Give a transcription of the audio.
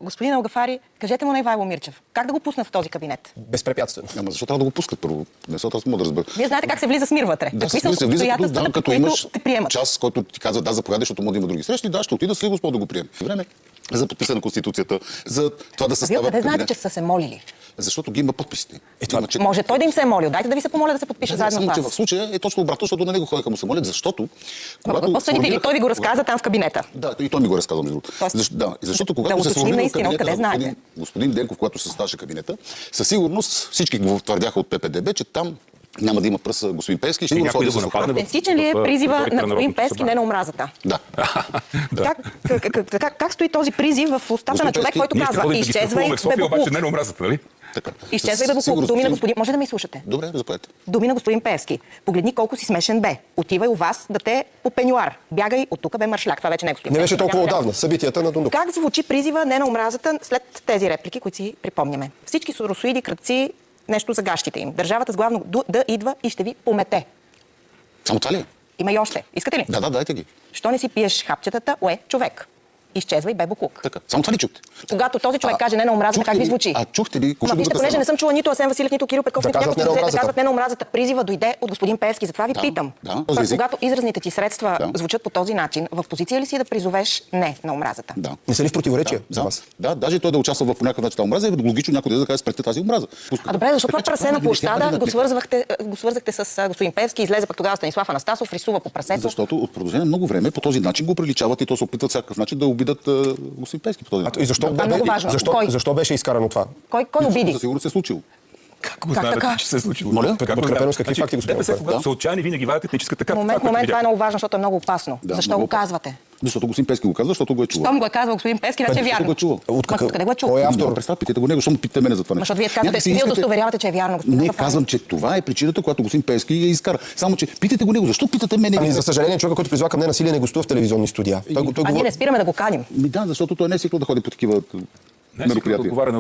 Господин Алгафари, кажете му на Ивайло Мирчев, как да го пуснат в този кабинет? Безпрепятствено. Ама защо трябва да го пускат първо? Не са, аз мога да разбера. Вие знаете как се влиза с мир вътре. Да, Какви са обстоятелствата, като които имаш те приемат? час, който ти казва да, заповядай, защото може да има други срещи, да, ще отида с Господ да го приеме. Време за подписане на Конституцията, за това да Вие съставят къде знаете, кабинет. че са се молили? Защото ги има подписите. Може той да им се е молил. Дайте да ви се помоля да се подпише заедно с Само, че в вас. случая е точно обратно, защото на него ходеха му се молят, защото... Съдите ли? Той ви го разказа там в кабинета. Да, и той ми го разказва, между другото. Да, защото когато се уточним сформира наистина, кабинета откъде на знаете? господин Денков, когато се съставяше кабинета, със сигурност всички го твърдяха от ППДБ, че там няма да има пръст господин Пеевски. Ще някой да го нападне. Автентичен ли е призива на господин Пеевски, не на омразата? Да. Как стои този призив в устата на човек, който казва изчезвай обаче не на омразата, нали? Изчезвай бебоклук. Думи на господин... Може да ме изслушате? Добре, заповядайте. Думи на господин Пеевски. Погледни колко си смешен бе. Отивай у вас да те по пенюар. Бягай от тук бе маршляк. Това вече не е господин Не Пеевски. беше толкова отдавна. Събитията на Дундук. Как звучи призива не на омразата след тези реплики, които си припомняме? Всички соросоиди, крадци, нещо за гащите им. Държавата с главно да идва и ще ви помете. Само това ли е? Има и още. Искате ли? Да, дайте ги. Що не си пиеш хапчетата? Човек. Изчезвай бе буклук. Така. Само това ли чухте? Когато този човек каже не на омразата, как ви звучи? Чухте ли? Вижте, понеже не съм чула нито Асен Василев, нито Кирил Петков, Да нито някой казват да казват не на омразата. Призива дойде от господин Пеевски, затова ви питам. Когато изразните ти средства звучат по този начин, в позиция ли си да призовеш не на омразата? Да. Не са ли в противоречие за вас? Да, даже той да участва в някакъв начин омраза, е логично някой да каже спрете тази омраза. Добре, защото това прасе на площада го свързвахте с господин Пеевски, излезе пък тогава Станислав Анастасов, рисува по прасето. Защото от продължение на много време по този начин го приличават и то се опитват всякакъв начин да обидат господин Пеевски по този начин. И защо беше изкарано това? Кой обиди? Със сигурност се е случило. Как го знаете, че се е случило? Моля? Подкрепено с какви факти, господин ДПС, когато са отчаяни, винаги вадят етническата карта. Момент, това е много важно, защото е много опасно. Защо го казвате? Защото господин Пеевски го казва, защото го е чувал. Щом го е казвал господин Пеевски, значи е вярно. Го е чувал. Къде го е чувал? Кой е автор? Представа, питайте го него, защото питате мене за това нещо. Защото вие казвате, вие удостоверявате, че е вярно, господин Не, казвам, че това е причината, която господин Пеевски я изкара. Само, че питайте го него, защо питате мене? За съжаление, човека, който призва към ненасилие, не гостува в телевизионни студия. Ние не спираме да го каним. Да, защото той не е свикнал да ходи по такива мероприятия.